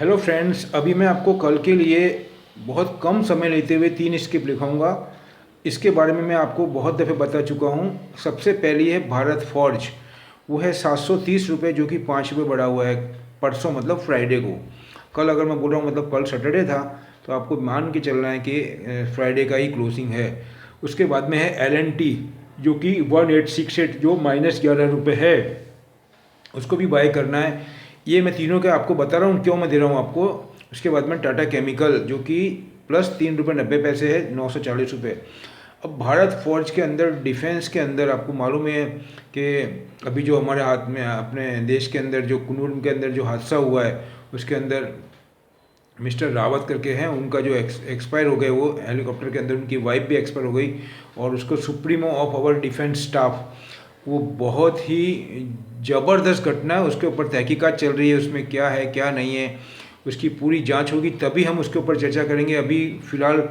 Hello friends, अभी मैं आपको कल के लिए बहुत कम समय लेते हुए 3 स्किप लिखाऊंगा। इसके बारे में मैं आपको बहुत दफ़े बता चुका हूँ। सबसे पहली है भारत फॉर्ज, वो है 730 रुपये, जो कि 5 रुपये बढ़ा हुआ है परसों मतलब फ्राइडे को। कल अगर मैं बोल रहा हूँ मतलब कल सैटरडे था, तो आपको मान के चलना है कि फ्राइडे का ही क्लोजिंग है। उसके बाद में है LNT, जो कि 1868, जो -11 रुपये है, उसको भी बाय करना है। ये मैं तीनों के आपको बता रहा हूँ, क्यों मैं दे रहा हूँ आपको। उसके बाद में टाटा केमिकल, जो कि +3 रुपये 90 पैसे है, 940 रुपये। अब भारत फौज के अंदर, डिफेंस के अंदर आपको मालूम है कि अभी जो हमारे हाथ में अपने देश के अंदर जो कुनूर के अंदर जो हादसा हुआ है, उसके अंदर मिस्टर रावत करके हैं, उनका जो एक्सपायर हो गए, वो हेलीकॉप्टर के अंदर उनकी वाइफ भी एक्सपायर हो गई। और उसको supremo of our defence staff, वो बहुत ही ज़बरदस्त घटना है। उसके ऊपर तहकीकात चल रही है, उसमें क्या है क्या नहीं है, उसकी पूरी जांच होगी, तभी हम उसके ऊपर चर्चा करेंगे। अभी फ़िलहाल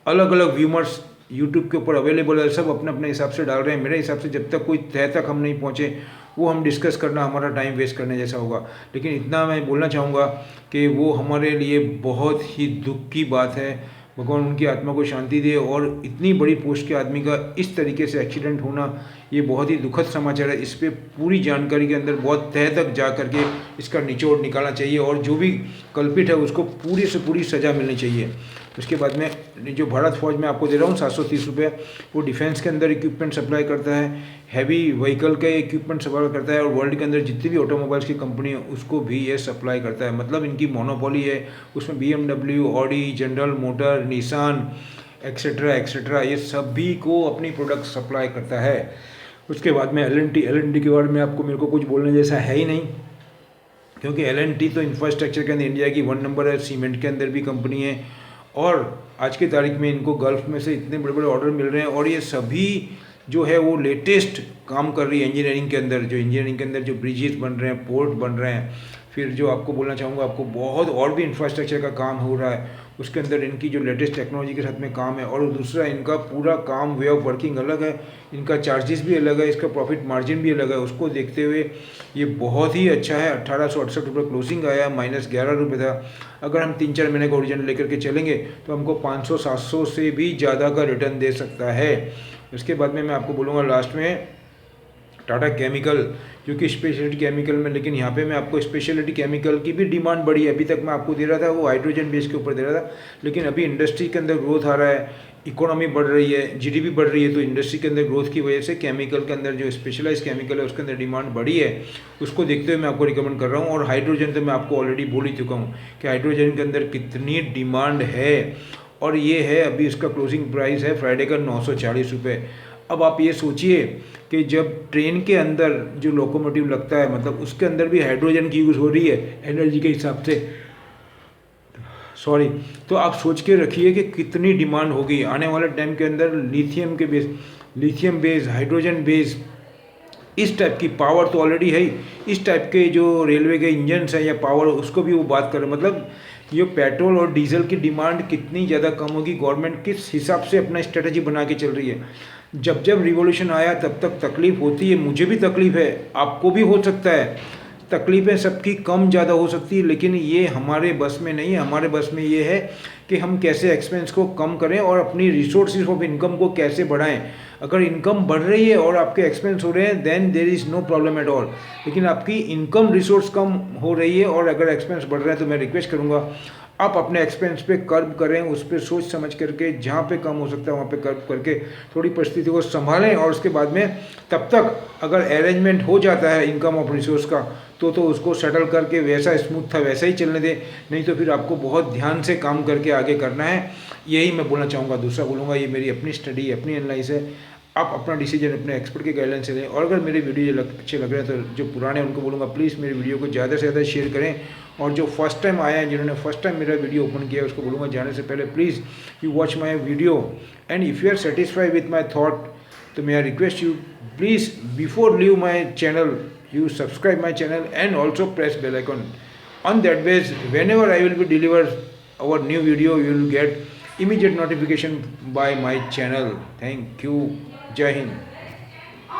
अलग अलग व्यूमर्स यूट्यूब के ऊपर अवेलेबल है, सब अपने अपने हिसाब से डाल रहे हैं। मेरे हिसाब से जब तक कोई तह तक हम नहीं पहुँचे, वो हम डिस्कस करना हमारा टाइम वेस्ट करने जैसा होगा। लेकिन इतना मैं बोलना चाहूँगा कि वो हमारे लिए बहुत ही दुख की बात है। भगवान उनकी आत्मा को शांति दे। और इतनी बड़ी पोस्ट के आदमी का इस तरीके से एक्सीडेंट होना, ये बहुत ही दुखद समाचार है। इस पर पूरी जानकारी के अंदर बहुत तह तक जा करके इसका निचोड़ निकालना चाहिए, और जो भी कल्पित है उसको पूरी से पूरी सज़ा मिलनी चाहिए। उसके बाद में जो भारत फौज में आपको दे रहा हूँ 730 रुपये, वो डिफेंस के अंदर इक्विपमेंट सप्लाई करता है, हैवी व्हीकल के इक्विपमेंट सप्लाई करता है, और वर्ल्ड के अंदर जितनी भी ऑटोमोबाइल्स की कंपनी है उसको भी ये सप्लाई करता है। मतलब इनकी मोनोपोली है। उसमें BMW, Audi, general motor, Nissan etcetera etcetera, ये सभी को अपनी प्रोडक्ट सप्लाई करता है। उसके बाद में LNT के बारे में आपको मेरे को कुछ बोलने जैसा है ही नहीं, क्योंकि LNT तो इंफ्रास्ट्रक्चर के अंदर इंडिया की 1 नंबर है। सीमेंट के अंदर भी कंपनी है, और आज की तारीख में इनको गल्फ में से इतने बड़े बड़े ऑर्डर मिल रहे हैं। और ये सभी जो है वो लेटेस्ट काम कर रही है इंजीनियरिंग के अंदर। जो इंजीनियरिंग के अंदर जो ब्रिजेस बन रहे हैं, पोर्ट बन रहे हैं, फिर जो आपको बोलना चाहूँगा, आपको बहुत और भी इंफ्रास्ट्रक्चर का काम हो रहा है, उसके अंदर इनकी जो लेटेस्ट टेक्नोलॉजी के साथ में काम है। और दूसरा, इनका पूरा काम, वे ऑफ वर्किंग अलग है, इनका चार्जेस भी अलग है, इसका प्रॉफिट मार्जिन भी अलग है। उसको देखते हुए ये बहुत ही अच्छा है। 1868 रुपये क्लोजिंग आया, -11 रुपये था। अगर हम 3-4 महीने का ओरिजिनल लेकर के चलेंगे तो हमको 500-700 से भी ज़्यादा का रिटर्न दे सकता है। उसके बाद में मैं आपको बोलूँगा लास्ट में टाटा केमिकल, जो कि स्पेशलिटी केमिकल में, लेकिन यहाँ पे मैं आपको स्पेशलिटी केमिकल की भी डिमांड बढ़ी है। अभी तक मैं आपको दे रहा था वो हाइड्रोजन बेस के ऊपर दे रहा था, लेकिन अभी इंडस्ट्री के अंदर ग्रोथ आ रहा है, इकोनॉमी बढ़ रही है, GDP बढ़ रही है, तो इंडस्ट्री के अंदर ग्रोथ की वजह से केमिकल के अंदर जो स्पेशलाइज केमिकल है उसके अंदर डिमांड बढ़ी है। उसको देखते हुए मैं आपको रिकमेंड कर रहा हूँ। और हाइड्रोजन तो मैं आपको ऑलरेडी बोल ही चुका हूँ कि हाइड्रोजन के अंदर कितनी डिमांड है। और ये है, अभी इसका क्लोजिंग प्राइस है फ्राइडे का 940 रुपये। अब आप ये सोचिए कि जब ट्रेन के अंदर जो लोकोमोटिव लगता है, मतलब उसके अंदर भी हाइड्रोजन की यूज़ हो रही है एनर्जी के हिसाब से, सॉरी, तो आप सोच के रखिए कि कितनी डिमांड होगी आने वाले टाइम के अंदर। लिथियम बेस, हाइड्रोजन बेस, इस टाइप की पावर तो ऑलरेडी है ही। इस टाइप के जो रेलवे के इंजन्स हैं या पावर, उसको भी वो बात कर रहे हैं। मतलब ये पेट्रोल और डीजल की डिमांड कितनी ज़्यादा कम होगी, गवर्नमेंट किस हिसाब से अपना स्ट्रेटजी बना के चल रही है। जब जब रिवॉल्यूशन आया तब तक तकलीफ होती है, मुझे भी तकलीफ है, आपको भी हो सकता है। तकलीफ़ें सबकी कम ज़्यादा हो सकती है, लेकिन ये हमारे बस में नहीं है। हमारे बस में ये है कि हम कैसे एक्सपेंस को कम करें और अपनी रिसोर्सेज ऑफ इनकम को कैसे बढ़ाएं। अगर इनकम बढ़ रही है और आपके एक्सपेंस हो रहे हैं, then there is no problem at all. लेकिन आपकी इनकम रिसोर्स कम हो रही है और अगर एक्सपेंस बढ़ रहा है, तो मैं रिक्वेस्ट करूँगा आप अपने एक्सपेंस पे कर्व करें, उस पर सोच समझ करके, जहाँ पे कम हो सकता है वहाँ पे कर्व करके थोड़ी परिस्थिति को संभालें। और उसके बाद में तब तक अगर अरेंजमेंट हो जाता है इनकम ऑफ रिसोर्स का, तो उसको सेटल करके वैसा स्मूथ था वैसा ही चलने दें। नहीं तो फिर आपको बहुत ध्यान से काम करके आगे करना है। यही मैं बोलना चाहूँगा। दूसरा बोलूँगा, ये मेरी अपनी स्टडी, अपनी एनालाइज है। आप अपना डिसीजन अपने एक्सपर्ट के गाइडलाइन से लें। और अगर मेरे वीडियो अच्छे लग रहे हैं तो जो पुराने उनको बोलूँगा प्लीज़ मेरे वीडियो को ज़्यादा से ज़्यादा शेयर करें। और जो फर्स्ट टाइम आए हैं, जिन्होंने फर्स्ट टाइम मेरा वीडियो ओपन किया है, उसको बोलूँगा जाने से पहले please you watch my video, and if you are satisfied with my thought, तो may I request you, please before leave my channel, you subscribe my channel and also press bell icon. On that base, whenever I will be deliver our new video, you will get immediate notification by my channel. Thank you. Jai Hind.